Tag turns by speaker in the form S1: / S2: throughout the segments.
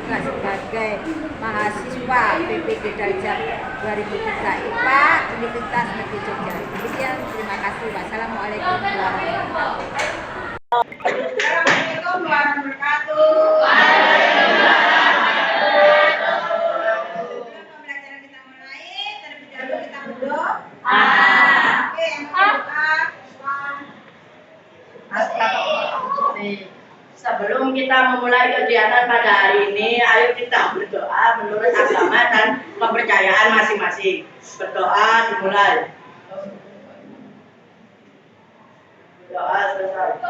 S1: juga sebagai mahasiswa PPG Darjat 2003 IPA Universitas Negeri Jogja. Demikian, terima kasih. Wassalamualaikum warahmatullahi wabarakatuh.
S2: Assalamualaikum warahmatullahi wabarakatuh. Pembelajaran kita mulai, terlebih dahulu kita berdoa. Oke, yang berdoa.
S3: Sebelum kita memulai kegiatan pada hari ini, ayo kita berdoa menurut agama dan kepercayaan masing-masing. Berdoa dimulai. Doa selesai.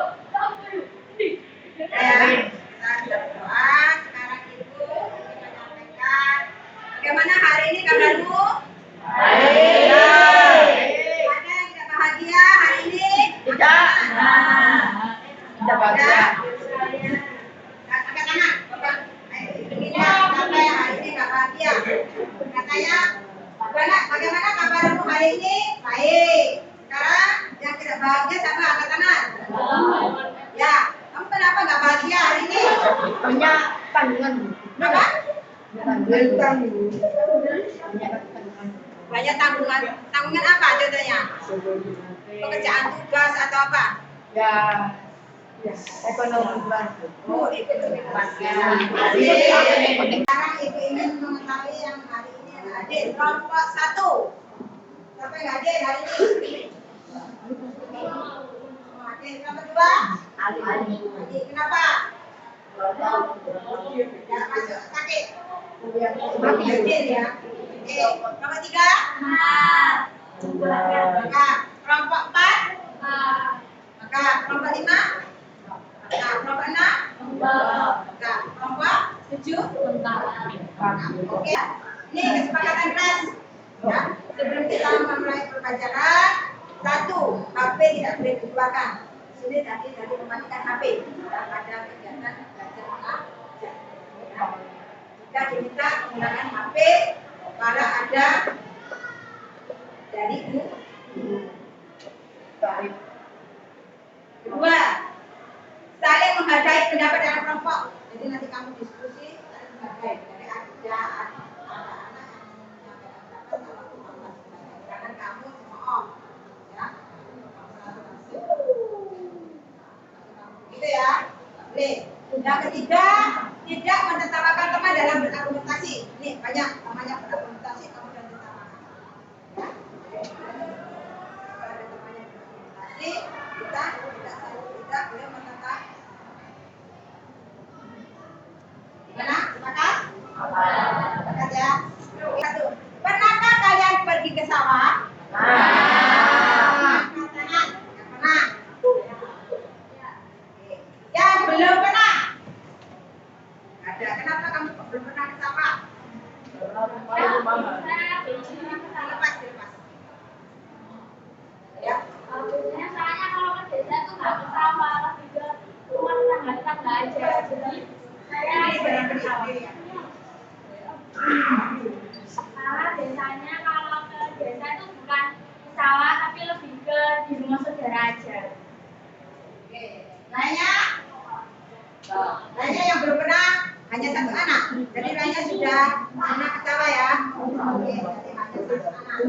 S2: Kita sudah berdoa. Sekarang Ibu kita menyampaikan bagaimana hari ini kabarmu?
S3: Baik.
S2: Ada yang tidak bahagia hari ini?
S3: Tidak. Tidak bahagia.
S2: Angkat tangan, Bapak. Ayo, ini siapa yang hari ini nggak bahagia? Katanya, bagaimana kabarmu hari ini? Baik. Sekarang yang tidak bahagia siapa? Angkat tangan. Ya, kamu kenapa nggak bahagia hari ini?
S3: Banyak tanggungan.
S2: Apa?
S3: Tanggungan.
S2: Banyak tanggungan. Tanggungan apa contohnya? Pekerjaan tugas atau apa?
S3: Ya. Ekonomi keluarga.
S2: Oh, ekonomi keluarga. Sekarang Ibu ingin mengetahui yang hari ini yang hadir kelompok 1. Siapa yang hadir hari ini? Hadir. Kelompok 2? Hadir. Kenapa? Ya, masuk sakit. Hadir ya. Oke. Kelompok 3? Maka kelompok 4? Maka kelompok 5? Maka kelompok 6? Maka kelompok 7? Oke. Ini kesepakatan kelas. Ya. Sebelum kita memulai pembelajaran, 1, HP tidak boleh digunakan. Sini tadi mematikan HP. Tidak ada kegiatan belajar mengajar. Jika diminta menggunakan HP, kalau ada dari guru. Kedua, saling menghargai pendapat dalam kelompok. Jadi nanti kamu diskusi, saling menghargai. Jadi ada anak yang menyampaikan pendapat kalau kamu sedangkan kamu cuma ya. Gitu ya. Boleh. Yang ketiga, tidak menertawakan teman dalam berargumentasi. Ini banyak namanya berargumentasi, kamu dan tertawakan. Ya. Kalau ada temannya berargumentasi, kita tidak boleh menentang. Gimana? Sepakat? Sepakat ya. Satu. Pernahkah kalian pergi ke sawah? Angkat tangan. Yang pernah. Yang belum pernah. Ada. Kenapa kamu belum pernah ke sawah? Dilepas. Ya.
S4: Soalnya kalau ke desa tuh nggak ke sawah, lebih ke rumah tetangga aja. Jadi saya
S2: Ini ke sawah.
S4: malah desanya kalau ke desa itu bukan ke sawah tapi lebih ke di rumah saudara aja.
S2: Oke. Lainnya? Lainnya yang belum pernah hanya satu anak. Jadi lainnya sudah pernah ke sawah ya. Oke. Jadi hanya satu anak.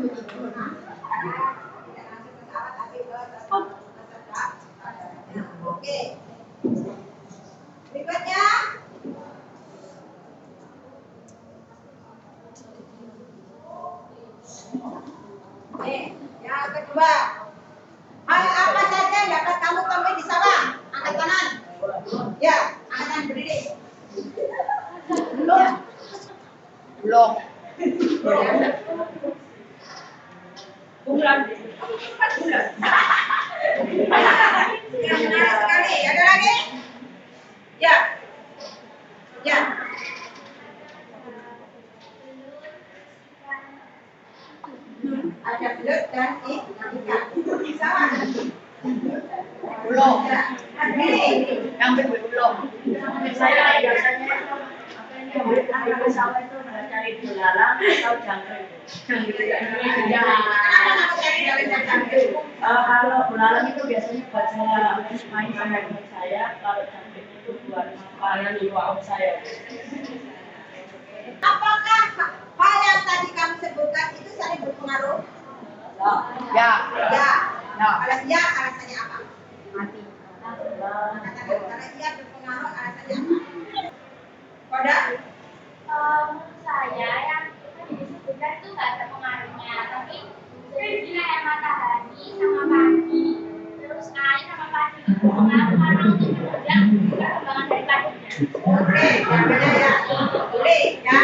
S2: Tidak langsung ke sawah tapi ke peserta. Oke. Berikutnya. Yang kedua. Hal apa saja yang dapat kamu temui di sawah? Angkat kanan. Ya, angkat tangan berdiri. Belum. Bulan. Yang menarik sekali. Ada lagi? Ya. Ya. Ada belut dan ikan. Sawah.
S3: Belum.
S2: Ini.
S3: Yang belum. Saya biasanya di sawah itu cari belalang atau jangkrik. Ya. Kalau belalang itu biasanya buat saya main sama teman saya, kalau jangkrik itu buat makanan di warung saya.
S4: menurut saya yang tadi disebutkan itu nggak ada pengaruhnya, tapi jadi kayak matahari sama pagi, terus air sama pagi itu pengaruh karena untuk menunjang perkembangan dari paginya.
S2: Oke, namanya ya boleh ya.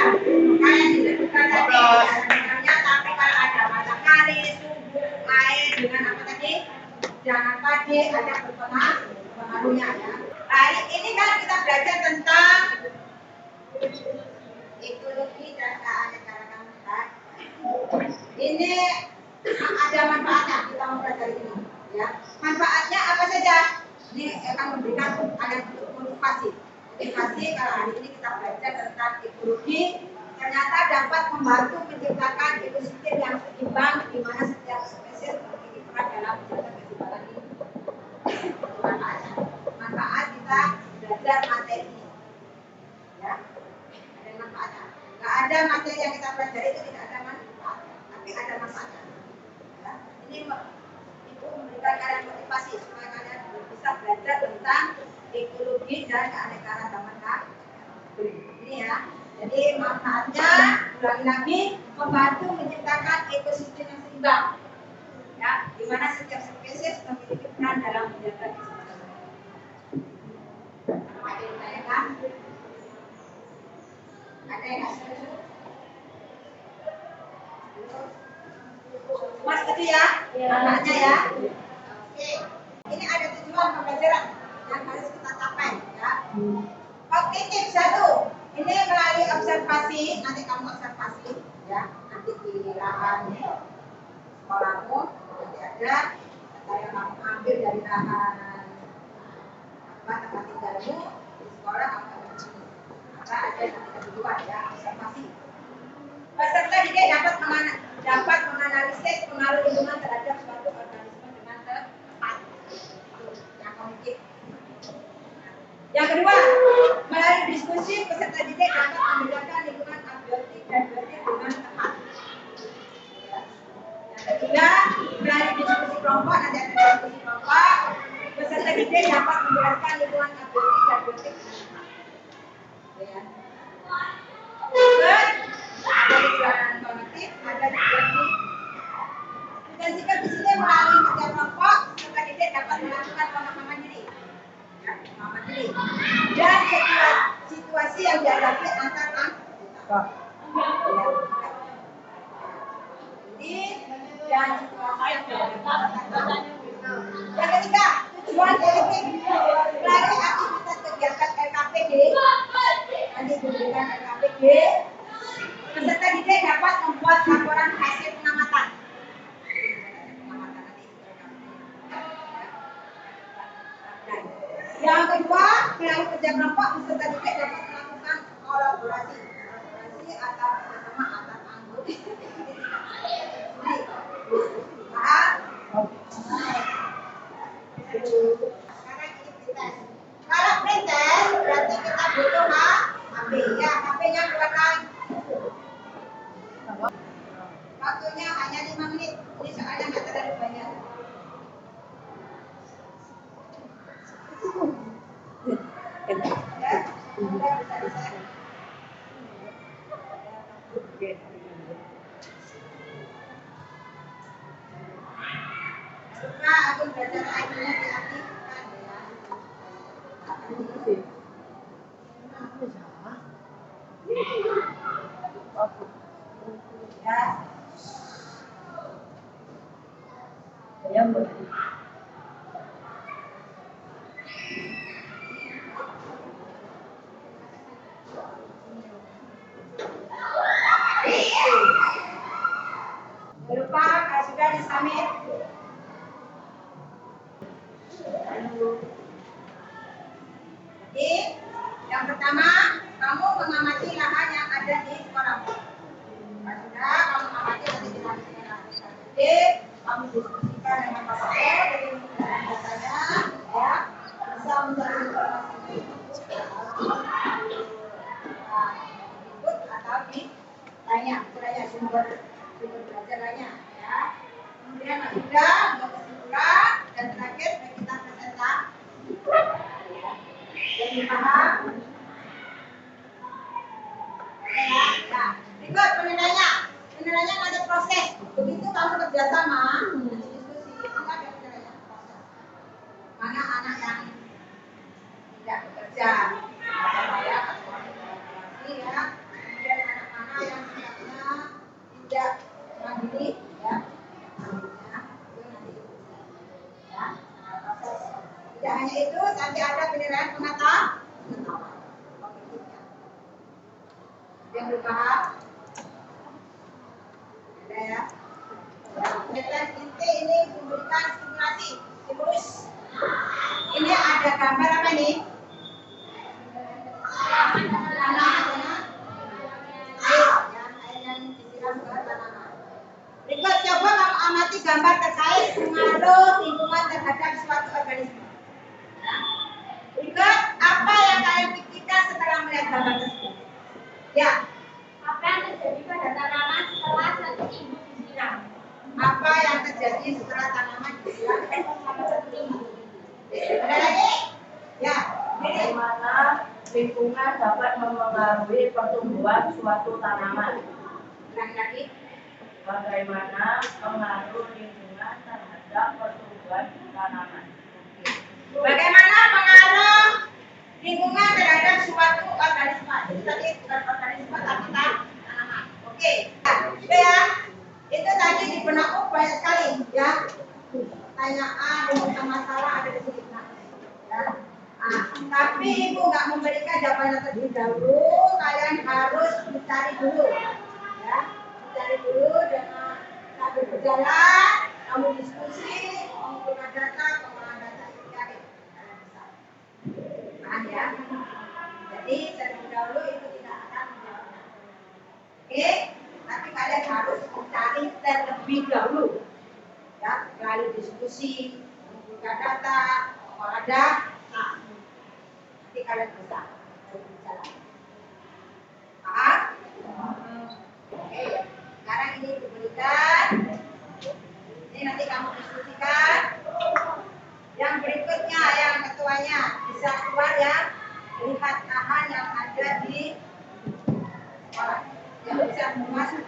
S2: Kayak disebutkan tadi sebenarnya, tapi kalau ada matahari, suhu, air dengan apa tadi? Jangan pagi ada pengaruhnya ya. Hari ini kan kita belajar tentang ekologi dan keanekaragaman habitat. Ini ada manfaatnya kita mempelajari ini ya. Manfaatnya apa saja? Ini akan memberikan ada motivasi. Motivasi kalau hari ini kita belajar tentang ekologi, ternyata dapat membantu menciptakan ekosistem yang seimbang di mana setiap spesies memiliki peran dalam menjaga keseimbangan ini. Manfaat kita belajar materi ini ya, ada manfaatnya. Nggak ada materi yang kita pelajari itu tidak ada manfaat, tapi ada manfaatnya ya. Ini ibu memberikan kalian motivasi supaya kalian bisa belajar tentang ekologi dan keanekaragaman ini ya. Jadi manfaatnya ulangi lagi, membantu menciptakan ekosistem yang seimbang ya, di mana setiap spesies memiliki peran dalam menjaga keseimbangan. Ada yang ditanyakan? Ada yang nggak setuju? Mas setuju ya? Manfaatnya ya? Oke. Ini ada tujuan pembelajaran yang harus kita capai ya. Kognitif 1. Ini melalui observasi, nanti kamu observasi ya. Nanti di lahan sekolahmu nanti ada data yang kamu ambil dari lahan tempat tinggalmu di sekolah kamu ambil di sini. Maka ada nanti kebutuhan ya, observasi. Peserta didik dapat menganalisis pengaruh lingkungan terhadap suatu organisme dengan tepat. Yang kognitif. Yang kedua, melalui diskusi peserta didik dapat membedakan lingkungan abiotik dan biotik dengan tepat. Yang ketiga, melalui diskusi kelompok, nanti ada diskusi kelompok, peserta didik dapat menjelaskan lingkungan abiotik dan biotik dengan tepat. Ya. Ada kejuaraan kognitif, ada diskusi. Intensikan di sini melalui kerja kelompok, peserta didik dapat melakukan pemahaman diri. Pemahaman diri. Dan situasi yang dihadapi antar anggota. Ini dan situasi yang dihadapi antar anggota. Yang ketiga, tujuan politik melalui aktivitas kegiatan LKPD. Nanti diberikan LKPD. Peserta didik dapat membuat laporan hasil pengamatan. Yang kedua, melalui kerja kelompok, peserta didik dapat melakukan kolaborasi atau bersama antar anggota. Paham? Sekarang ini pretest. Kalau pretest berarti kita butuh HP. Ya, HP-nya keluarkan. Waktunya hanya 5 menit. Ini soalnya nggak terlalu banyak. Ya, sudah bisa. Lupa aku belajar ID-nya diaktifkan ya. Ya. Lupa kalau sudah disubmit. Jadi, yang pertama, kamu mengamati lahan yang ada di sekolahmu. Kalau sudah, kamu amati nanti di lahan jadi, kamu diskusikan dengan Bapak O, jadi datanya, ya, bisa mencari informasi ikut atau ditanya, sumber belajar lainnya, ya. Kemudian sudah, untuk kesimpulan, dan terakhir kita presentasi. Jadi paham? Berikut penilaiannya. Penilaiannya ada proses. Begitu kamu kerjasama, diskusi, itu ada penilaian proses. Mana anak yang tidak bekerja, apa ya, ya. Kemudian anak mana yang sikapnya tidak mandiri, ya. Ya, proses. Tidak hanya itu, tapi ada penilaian pengetahuan. Yang belum paham? Ada ya? Kegiatan inti ini memberikan stimulasi, stimulus. Ini ada gambar apa ini? Berikut coba kamu amati gambar terkait pengaruh lingkungan terhadap suatu organisme. Berikut apa yang kalian pikirkan setelah melihat gambar tersebut? Ya.
S4: Apa yang terjadi pada tanaman setelah 1 minggu disiram?
S2: Apa yang terjadi setelah tanaman disiram?
S4: Selama 1 minggu.
S2: Ada lagi? Ya.
S3: Bagaimana lingkungan dapat mempengaruhi pertumbuhan suatu tanaman?
S2: Lagi.
S3: Bagaimana pengaruh lingkungan terhadap pertumbuhan tanaman?
S2: Bagaimana pengaruh lingkungan terhadap suatu organisme? Jadi tadi bukan organisme tapi tanaman. Oke. Nah, itu ya. Itu tadi di benakku banyak sekali ya. Pertanyaan dengan masalah ada di sini. Ya. Nah, tapi ibu nggak memberikan jawaban terlebih dahulu. Kalian harus mencari dulu. Ya. Mencari dulu dengan sambil berjalan. Kamu diskusi, mengumpulkan data, pengolahan data itu yakin kalian bisa. Paham ya? Jadi terlebih dahulu itu tidak akan menjawabnya. Oke? Tapi kalian harus mencari terlebih dahulu. Ya, melalui diskusi, mengumpulkan data, pengolahan data. Nanti kalian bisa berbicara. Paham? Oke. Sekarang ini diberikan. Ini nanti kamu diskusikan. Yang berikutnya, yang ketuanya bisa keluar ya. Lihat bahan yang ada di sekolah. Yang bisa masuk.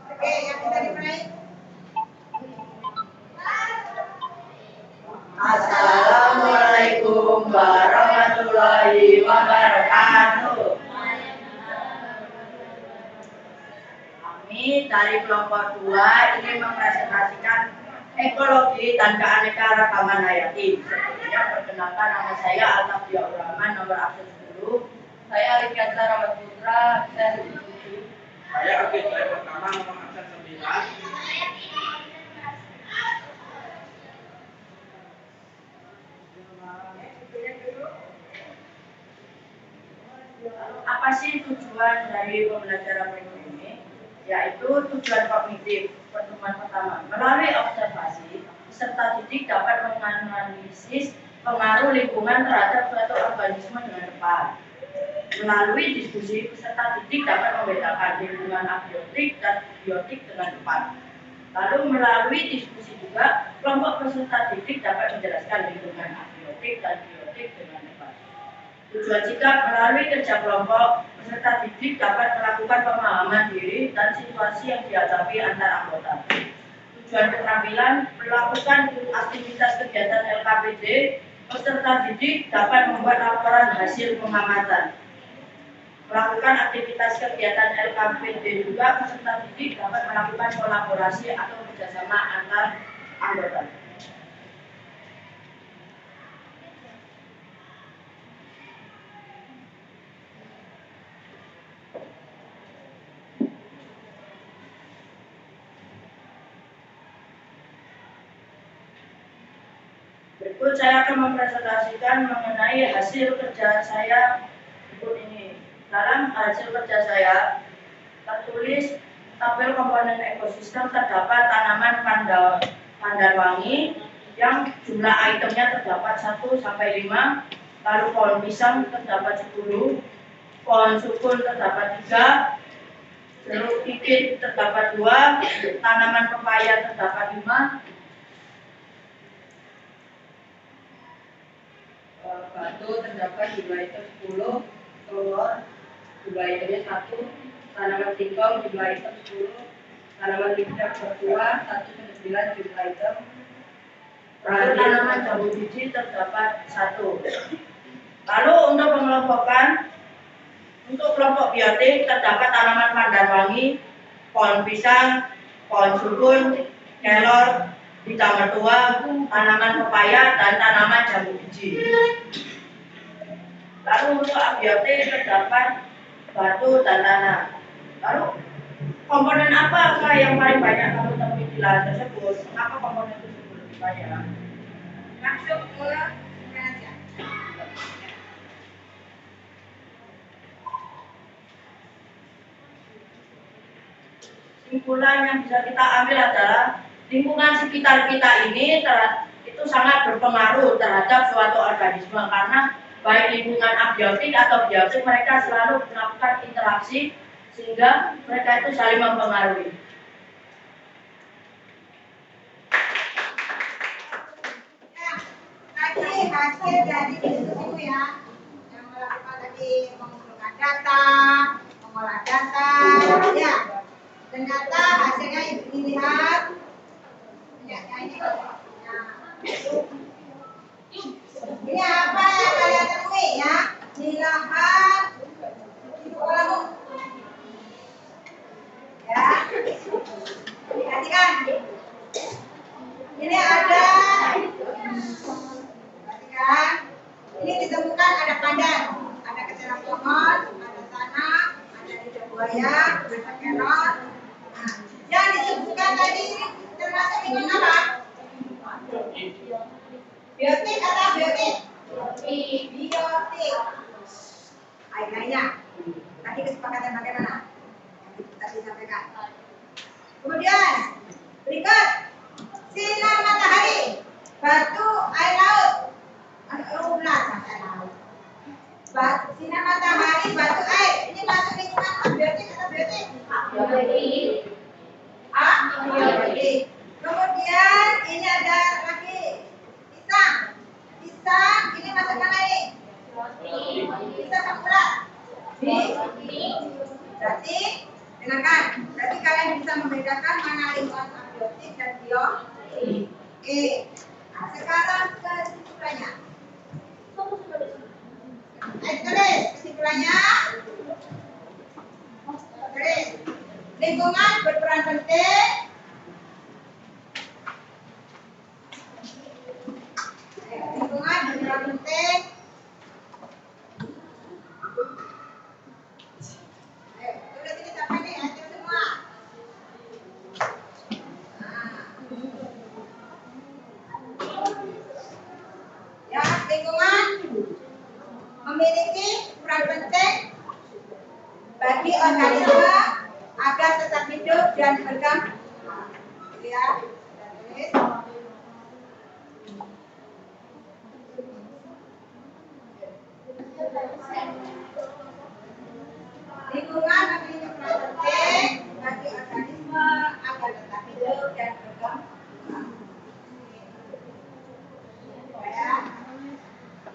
S2: Oke, yang bisa dimulai.
S3: Assalamualaikum warahmatullahi wabarakatuh. Kami dari kelompok 2 ingin mempresentasikan ekologi dan keanekaragaman hayati. Sebelumnya perkenalkan, nama saya Al-Tabiyah Rahman, nomor absen 10. Saya Rikyasa Rahmat Putra, absen 7.
S5: Saya Agit saya pertama nomor absen 9.
S3: Apa sih tujuan dari pembelajaran berikut ini? Yaitu tujuan kognitif. Pertemuan pertama, melalui observasi, peserta didik dapat menganalisis pengaruh lingkungan terhadap suatu organisme dengan tepat. Melalui diskusi, peserta didik dapat membedakan lingkungan abiotik dan biotik dengan tepat. Lalu melalui diskusi juga, kelompok peserta didik dapat menjelaskan lingkungan abiotik dan biotik dengan tepat. Tujuan sikap melalui kerja kelompok, peserta didik dapat melakukan pemahaman diri dan situasi yang dihadapi antar anggota. Tujuan keterampilan melakukan aktivitas kegiatan LKPD, peserta didik dapat membuat laporan hasil pengamatan. Melakukan aktivitas kegiatan LKPD juga peserta didik dapat melakukan kolaborasi atau kerjasama antar anggota. Berikut saya akan mempresentasikan mengenai hasil kerja saya berikut ini. Dalam hasil kerja saya tertulis tabel komponen ekosistem terdapat tanaman pandan-wangi yang jumlah itemnya terdapat 1 sampai 5, lalu pohon pisang terdapat 10, pohon sukun terdapat 3, jeruk pipit terdapat 2, tanaman pepaya terdapat 5, batu terdapat jumlah item 10, telur jumlah itemnya 1, tanaman singkong jumlah item 10, tanaman lidah bertua 1/9 jumlah item, lalu tanaman jambu biji terdapat 1. Lalu untuk pengelompokan, untuk kelompok biotik terdapat tanaman pandan-wangi, pohon pisang, pohon sukun, kelor, lidah mertua, tanaman pepaya, dan tanaman jambu biji. Lalu untuk abiotik terdapat batu dan tanah. Lalu komponen apakah yang paling banyak kamu temui di lahan tersebut? Mengapa komponen tersebut lebih banyak?
S2: Langsung mulai aja.
S3: Kesimpulan yang bisa kita ambil adalah lingkungan sekitar kita ini itu sangat berpengaruh terhadap suatu organisme, karena baik lingkungan abiotik atau biotik mereka selalu melakukan interaksi sehingga mereka itu saling mempengaruhi.
S2: Tadi hasil dari diskusi ya, yang melakukan tadi mengumpulkan data, mengolah data, ya. Ternyata hasilnya dilihat, ya, ini apa yang kalian temui ya? Di lahan kolam, ya. Perhatikan, ini ada. Ini ditemukan ada pandan, ada kecamatan pohon, ada tanah, ada lidah buaya, ada kelor. Nah, yang disebutkan tadi ini termasuk lingkungan apa? Biotik atau biotik? Biotik. Akhirnya, tadi kesepakatan bagaimana? Yang tadi disampaikan. Kemudian berikut sinar matahari, batu, air laut. Sinar matahari, batu, air. Ini masuk lingkungan biotik atau biotik? Biotik. Biotik. Kemudian ini ada lagi pisang. Pisang ini masuk mana ini? Pisang kapulat. Berarti dengarkan. Berarti kalian bisa membedakan mana lingkungan abiotik dan biotik. Oke. Nah, sekarang kesimpulannya. Tulis kesimpulannya. Tulis. Lingkungan berperan penting. Lingkungan berperan penting. Tulis ini sampai nih, hasil semua. Ya, lingkungan memiliki peran penting bagi organisme agar tetap hidup dan berkembang. Ya, tulis. Lingkungan memiliki peran penting bagi organisme agar tetap hidup dan berkembang. Ya.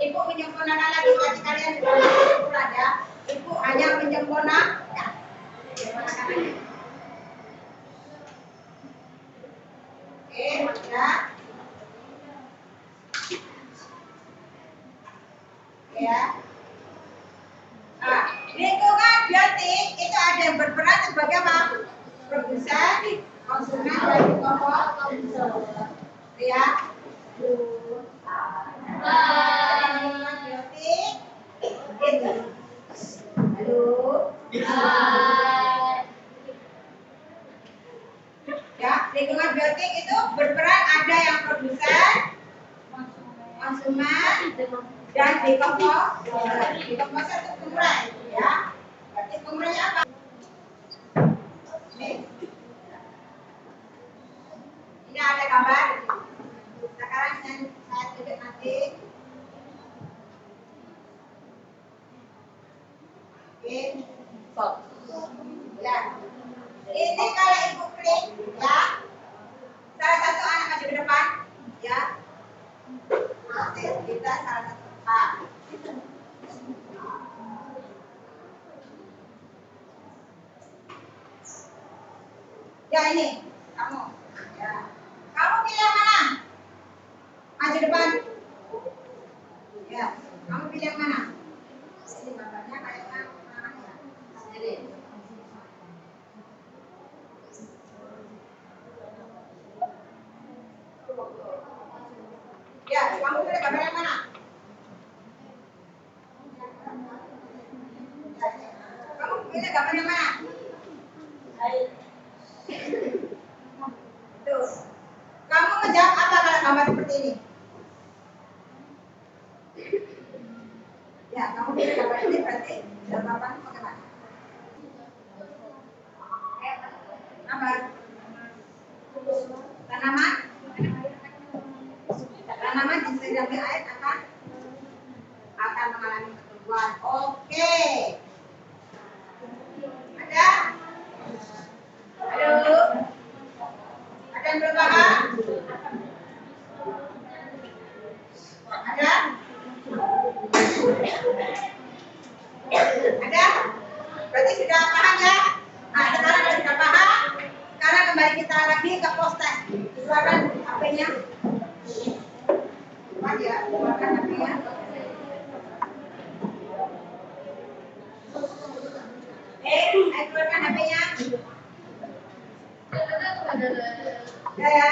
S2: Ibu menyempurnakan lagi bagi kalian sudah menyempurnakan ya. Ibu hanya menyempurnakan. Menyempurnakan lagi. Oke, ya. Ya. Nah, lingkungan biotik itu ada yang berperan sebagai apa? Produsen, konsumen, dan pokok. Ya. Lingkungan biotik itu. Halo. Ya, lingkungan biotik itu berperan ada yang produsen, konsumen, dan dekomposer. Dekomposer itu pengurai, ya. Berarti pengurainya apa? Ini ada gambar. Sekarang saya tunjuk nanti. Oke. Stop. Ya. Ini kalau ibu klik, ya. Salah satu anak maju ke depan, ya. Kita salah satu ya ini kamu. Ya. Kamu pilih yang mana? Maju depan. Ya. Kamu pilih yang mana? Ini gambarnya kayaknya mana? Jadi. Ya, kamu pilih gambar yang mana? Kamu pilih gambar yang mana? Tuh. Kamu menjawab apa kalau gambar seperti ini? Ya, kamu pilih gambar ini berarti jawaban bagaimana? Gambar tanaman. Tanaman yang sedang di air akan mengalami pertumbuhan. Oke. Ada? Halo? Ada yang belum paham? Ada? Ada? Berarti sudah paham ya? Nah, sekarang kalau sudah paham, sekarang kembali kita lagi ke post-test. Keluarkan HP-nya. Ya, keluarkan HP-nya. Keluarkan HP-nya. Ya.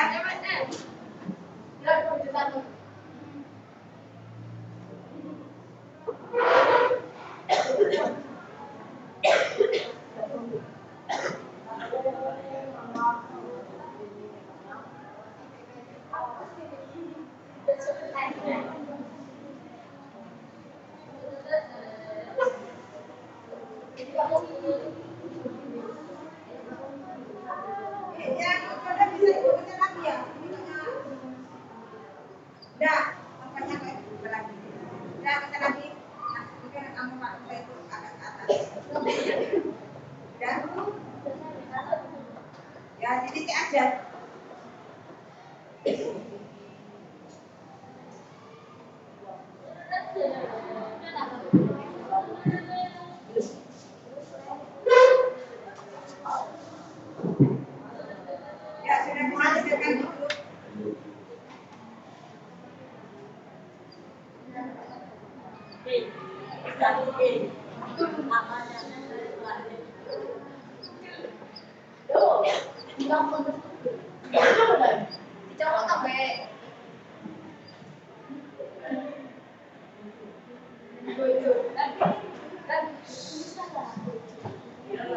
S2: Ya, Anda bisa ikutkan lagi ya. Udah, tempatnya kayak gitu lagi. Udah, kita lagi. Nah, mungkin kamu pakai saya itu agak ke atas. Udah. Ya, titik aja. Ya, sudah bisa hasilkan dulu.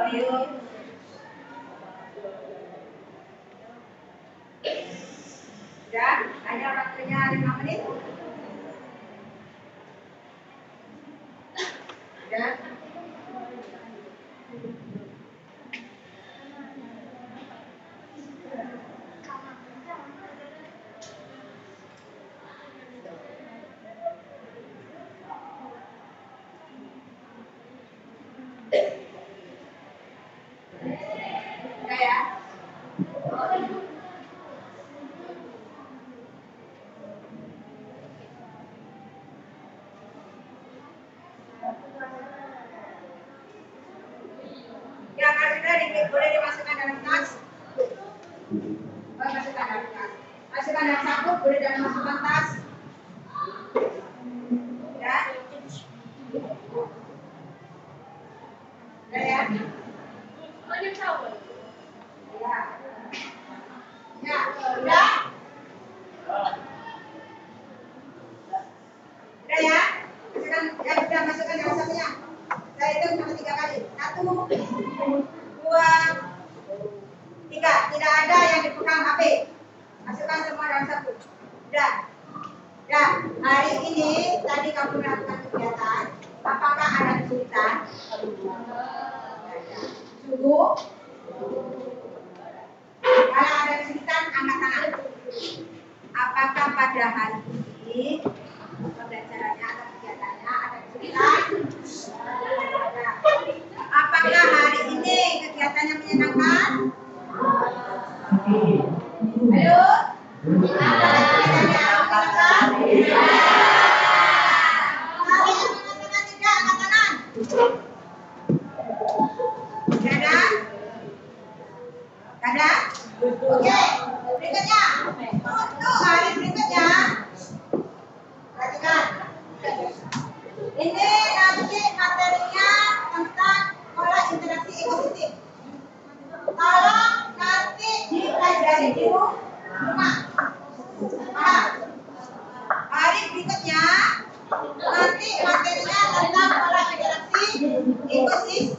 S2: Ayo. Ya, hanya waktunya 5 menit. Ya. Udah ya. boleh dimasukkan dalam tas. Masukkan dalam tas. Masukkan dalam saku, boleh dalam masukkan tas. Ya. Ya. Ya. Ya, udah. Udah ya. Masukkan dalam sakunya. Saya hitung sampai 3 kali. 1, 2, 3. Tidak ada yang dipegang HP. Masukkan semua dalam saku. Udah. Ya, hari ini tadi kamu melakukan kegiatan. Apakah ada kesulitan? Sungguh? Kalau ada kesulitan, angkat tangan. Apakah pada hari ini pembelajarannya atau kegiatannya ada kesulitan? Ada. Apakah hari ini kegiatannya menyenangkan? Ayo. Ada? Oke, berikutnya. Untuk hari berikutnya, perhatikan. Ini nanti materinya tentang pola interaksi ekosistem. Tolong nanti dipelajari di rumah. Hari berikutnya, nanti materinya tentang pola interaksi ekosistem.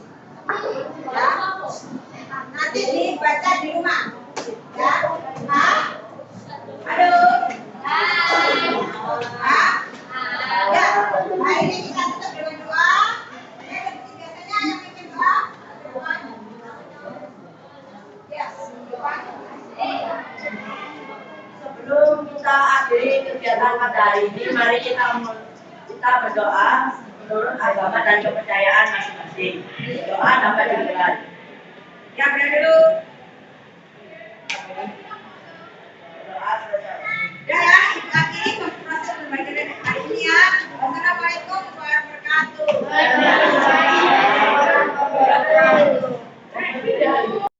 S2: Ya. Nanti dibaca di rumah. Ya. Aduh. Ya. Hari ini kita tutup dengan doa. Biasanya yang bikin doa. Ya.
S3: Sebelum kita akhiri kegiatan pada hari ini, mari kita berdoa menurut agama dan kepercayaan masing-masing. Doa dapat dimulai.
S2: Ya, benar dulu.
S3: Doa selesai.
S2: Ya, ya, itu akhiri proses pembelajaran hari ini ya. Wassalamualaikum warahmatullahi wabarakatuh.